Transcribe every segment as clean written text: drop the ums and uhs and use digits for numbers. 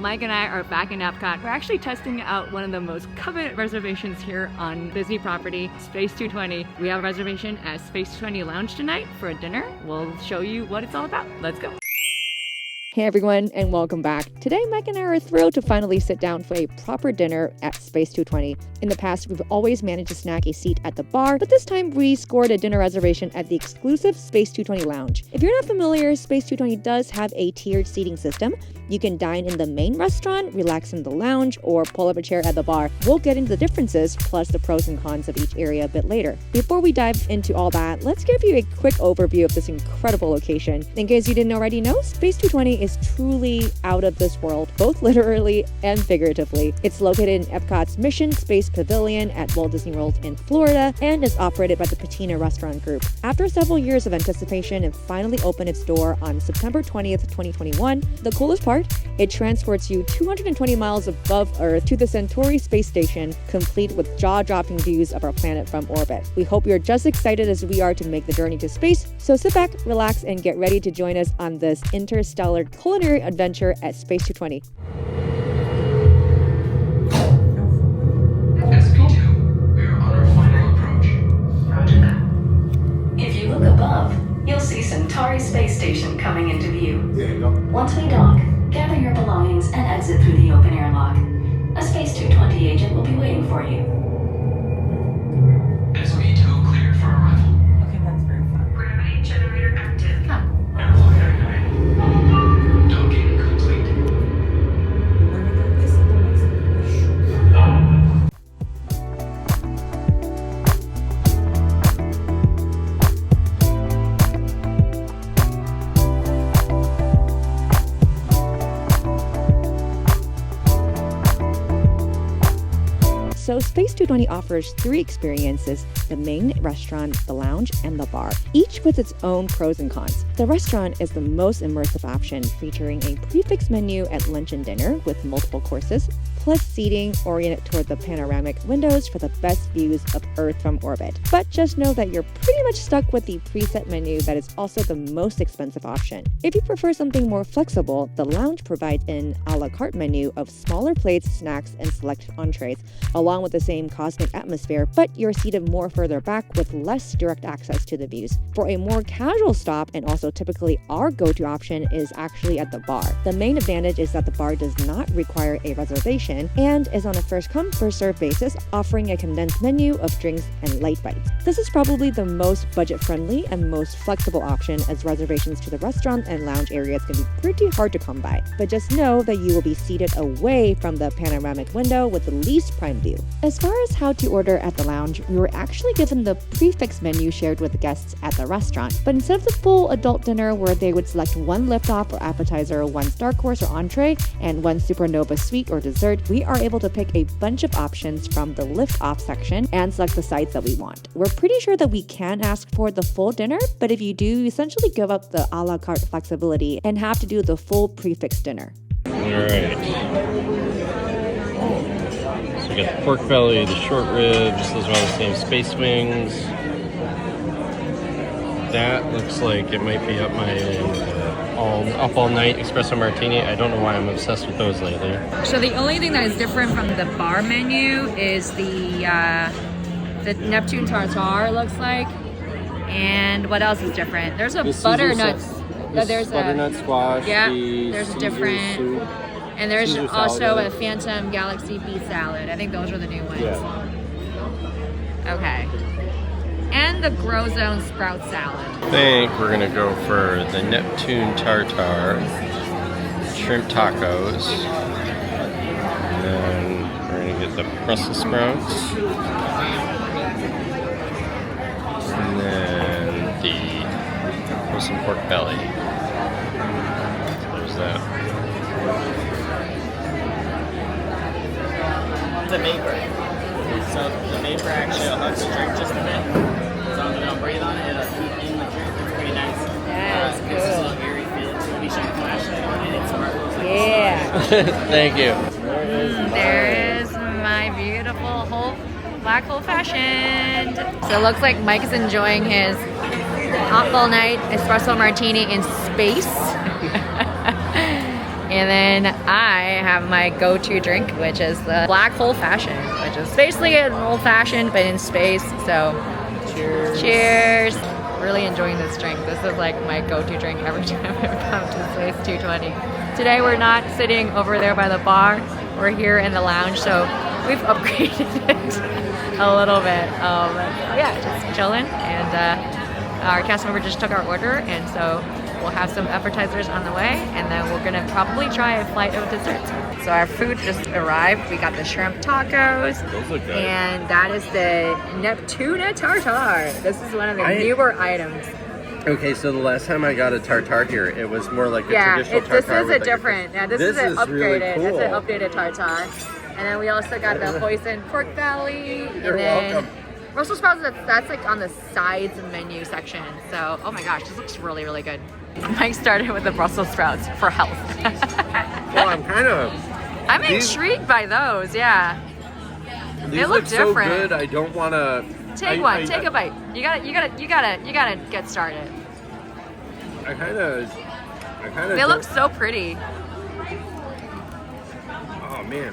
Mike and I are back in Epcot. We're actually testing out one of the most coveted reservations here on Disney property, Space 220. We have a reservation at Space 220 Lounge tonight for a dinner. We'll show you what it's all about. Let's go. Hey everyone, and welcome back. Today, Mike and I are thrilled to finally sit down for a proper dinner at Space 220. In the past, we've always managed to snag a seat at the bar, but this time we scored a dinner reservation at the exclusive Space 220 Lounge. If you're not familiar, Space 220 does have a tiered seating system. You can dine in the main restaurant, relax in the lounge, or pull up a chair at the bar. We'll get into the differences, plus the pros and cons of each area a bit later. Before we dive into all that, let's give you a quick overview of this incredible location. In case you didn't already know, Space 220 is truly out of this world, both literally and figuratively. It's located in Epcot's Mission Space Pavilion at Walt Disney World in Florida and is operated by the Patina Restaurant Group. After several years of anticipation, it finally opened its door on September 20th, 2021. The coolest part, it transports you 220 miles above Earth to the Centauri space station, complete with jaw-dropping views of our planet from orbit. We hope you're just excited as we are to make the journey to space, so sit back, relax, and get ready to join us on this interstellar culinary adventure at Space 220. SP2, we are on our final approach. Roger that. If you look above, you'll see Centauri Space Station coming into view. There you go. Once we dock, gather your belongings and exit through the open air lock. A Space 220 agent will be waiting for you. SP2 cleared for arrival. Okay, that's very fun. Gravity generator active. Airlock activated. Docking complete. When you do this, it makes it So Space 220 offers 3 experiences: the main restaurant, the lounge, and the bar, each with its own pros and cons. The restaurant is the most immersive option, featuring a prefix menu at lunch and dinner with multiple courses, plus seating oriented toward the panoramic windows for the best views of Earth from orbit. But just know that you're pretty much stuck with the preset menu that is also the most expensive option. If you prefer something more flexible, the lounge provides an a la carte menu of smaller plates, snacks, and select entrees, along with the same cosmic atmosphere, but you're seated more further back with less direct access to the views. For a more casual stop, and also typically our go-to option, is actually at the bar. The main advantage is that the bar does not require a reservation and is on a first-come, first-served basis, offering a condensed menu of drinks and light bites. This is probably the most budget-friendly and most flexible option, as reservations to the restaurant and lounge areas can be pretty hard to come by. But just know that you will be seated away from the panoramic window with the least prime view. As far as how to order at the lounge, we were actually given the prefix menu shared with the guests at the restaurant. But instead of the full adult dinner where they would select one liftoff or appetizer, one star course or entree, and one supernova sweet or dessert, we are able to pick a bunch of options from the lift-off section and select the sides that we want. We're pretty sure that we can ask for the full dinner, but if you do, you essentially give up the a la carte flexibility and have to do the full prefix dinner. Alright. So we got the pork belly, the short ribs, those are all the same space wings. That looks like it might be up my All-Up-All-Night Espresso Martini. I don't know why I'm obsessed with those lately. So the only thing that is different from the bar menu is the Neptune tartare, looks like. And what else is different? There's a butternut. There's butternut squash. Yeah, the there's a Caesar different. soup. And there's Caesar also salad. a Phantom Galaxy beet salad. I think those are the new ones. Yeah. Okay. And the Grow Zone sprout salad. I think we're gonna go for the Neptune tartare, shrimp tacos, and then we're gonna get the Brussels sprouts, and then the with some pork belly. So there's that. The vapor. So the vapor actually helps the drink just a bit. So I'm gonna breathe on it. It'll keep in the drink. It's pretty nice. That's It's a cool. little airy feel. So we shine a flashlight on it. It's sparkles. Yeah. Thank you. There is my beautiful black old fashioned. So it looks like Mike is enjoying his All-Up-All-Night Espresso Martini in space. And then I have my go-to drink, which is the black old fashioned, which is basically an old fashioned but in space. So cheers. Really enjoying this drink. This is like my go-to drink every time I come to Space 220. Today we're not sitting over there by the bar. We're here in the lounge, so we've upgraded it a little bit. Yeah, just chilling. And our cast member just took our order, and so we'll have some appetizers on the way, and then we're gonna probably try a flight of desserts. So our food just arrived. We got the shrimp tacos. Those look good. And that is the Neptuna tartare. This is one of the newer items. Okay, so the last time I got a tartare here, it was more like a traditional tartare. This is with a different. Yeah, this is an upgraded. Really cool. It's an updated tartare. And then we also got the hoisin pork belly. You're welcome. Brussels sprouts. That's like on the sides menu section. So, oh my gosh, this looks really, really good. Mike started with the Brussels sprouts for health. Well, I'm intrigued by those. Yeah, they look different. So good. I don't want to. Take a bite. You gotta get started. I kind of. They look so pretty. Oh man.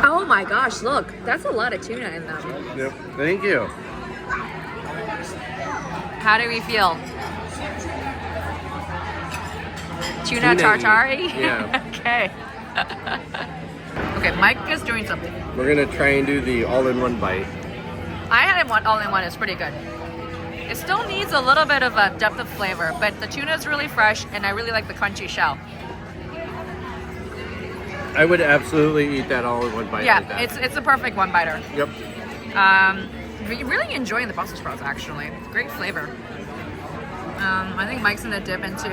Oh my gosh! Look, that's a lot of tuna in them. Yep. Thank you. How do we feel? Tuna tartare? Yeah. Okay. Okay, Mike is doing something. We're gonna try and do the all-in-one bite. I had it all-in-one. It's pretty good. It still needs a little bit of a depth of flavor, but the tuna is really fresh, and I really like the crunchy shell. I would absolutely eat that all-in-one bite. Yeah, like that. it's a perfect one-biter. Yep. Really enjoying the Brussels sprouts, actually. Great flavor. I think Mike's gonna dip into.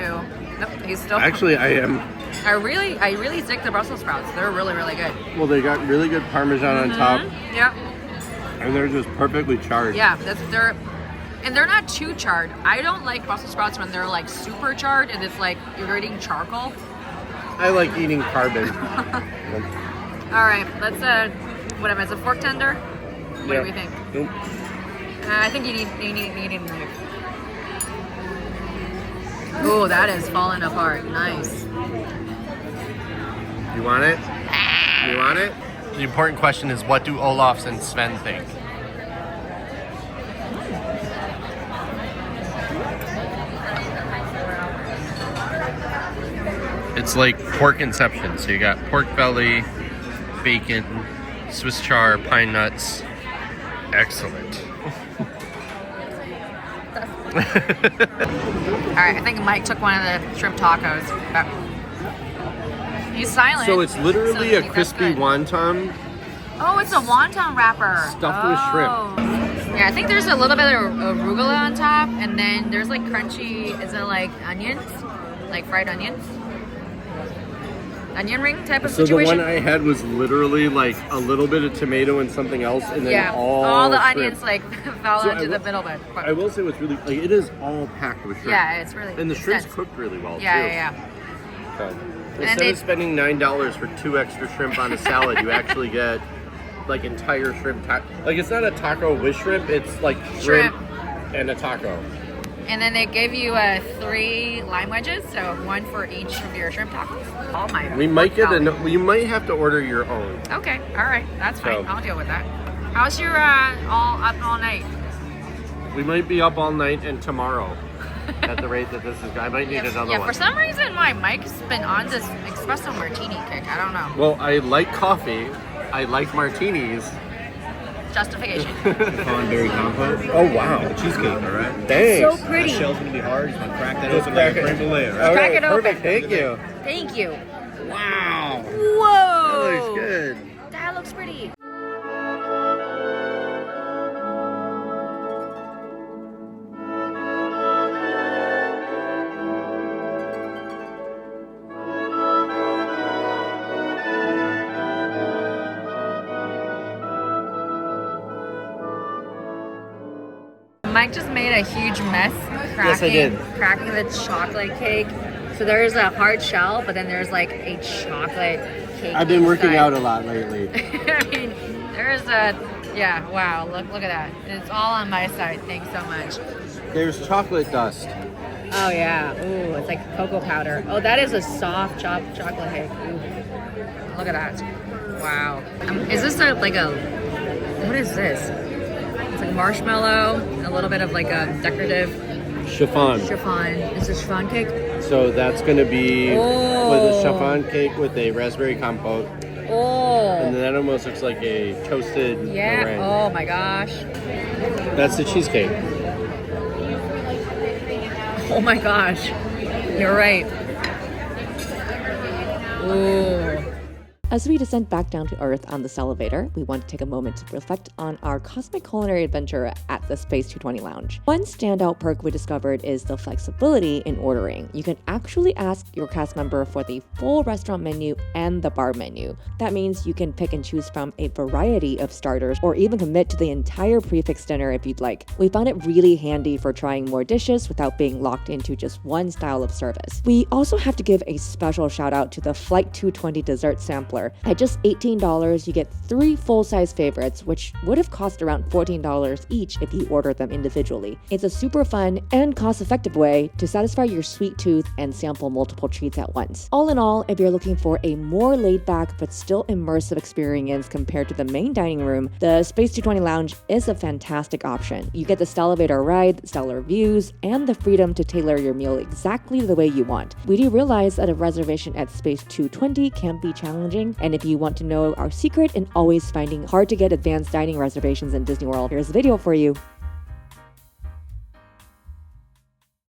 Nope, he's still. Actually, I am. I really dig the Brussels sprouts. They're really, really good. Well, they got really good Parmesan on top. Yep. And they're just perfectly charred. Yeah, they're not too charred. I don't like Brussels sprouts when they're like super charred and it's like you're eating charcoal. I like eating carbon. All right, let's whatever. It's a fork tender. What do we think? Nope. I think you need a knife. Ooh, that is falling apart. Nice. You want it? You want it? The important question is, what do Olafs and Sven think? It's like pork inception. So you got pork belly, bacon, Swiss chard, pine nuts. Excellent. Alright, I think Mike took one of the shrimp tacos. He's silent. So it's literally so a crispy wonton. Oh, it's a wonton wrapper. Stuffed with shrimp. Yeah, I think there's a little bit of arugula on top, and then there's like crunchy, is it like onions? Like fried onions? Onion ring type of situation? So the one I had was literally like a little bit of tomato and something else, and then all the shrimp. onions like fell into the middle bit. I will say what's really, like, it is all packed with shrimp. Yeah, it's really And the shrimp's dense. cooked really well, too. Yeah. So, instead of spending $9 for 2 extra shrimp on a salad, you actually get like entire shrimp. Like, it's not a taco with shrimp, it's like shrimp and a taco. And then they give you 3 lime wedges, so 1 for each of your shrimp tacos. Oh my! We might get you might have to order your own. Okay, all right, that's fine. I'll deal with that. How's your all night? We might be up all night and tomorrow. At the rate that this is, I might need another one. Yeah, for some reason, my Mike's been on this espresso martini kick. I don't know. Well, I like coffee. I like martinis. Justification. Cranberry compote. Oh wow, The cheesecake, all right? thanks. So pretty. That shell's gonna be hard. Just gonna crack that Just open like crack a it. creme brulee, All right? Crack it open. Perfect. Thank you. Thank you. Wow. Whoa. That looks good. That looks pretty. Mike just made a huge mess cracking the chocolate cake. So there's a hard shell, but then there's like a chocolate cake. I've been working inside. out a lot lately. I mean, there's wow, look at that. It's all on my side. Thanks so much. There's chocolate dust. Oh yeah. Ooh, it's like cocoa powder. Oh, that is a soft chocolate cake. Ooh. Look at that. Wow. Is this like a, what is this? It's like marshmallow, a little bit of like a decorative Chiffon. chiffon. Is this chiffon cake? So that's going to be with Oh. a chiffon cake with a raspberry compote. Oh. And that almost looks like a toasted Yeah. meringue. Oh my gosh. That's the cheesecake. Oh my gosh. You're right. Ooh. As we descend back down to Earth on the Stellavator, we want to take a moment to reflect on our cosmic culinary adventure at the Space 220 Lounge. One standout perk we discovered is the flexibility in ordering. You can actually ask your cast member for the full restaurant menu and the bar menu. That means you can pick and choose from a variety of starters or even commit to the entire prefix dinner if you'd like. We found it really handy for trying more dishes without being locked into just one style of service. We also have to give a special shout out to the Flight 220 dessert sampler. At just $18, you get 3 full-size favorites, which would have cost around $14 each if you ordered them individually. It's a super fun and cost-effective way to satisfy your sweet tooth and sample multiple treats at once. All in all, if you're looking for a more laid-back but still immersive experience compared to the main dining room, the Space 220 Lounge is a fantastic option. You get the Stellavator ride, stellar views, and the freedom to tailor your meal exactly the way you want. We do realize that a reservation at Space 220 can be challenging, and if you want to know our secret in always finding hard to get advanced dining reservations in Disney World, here's a video for you.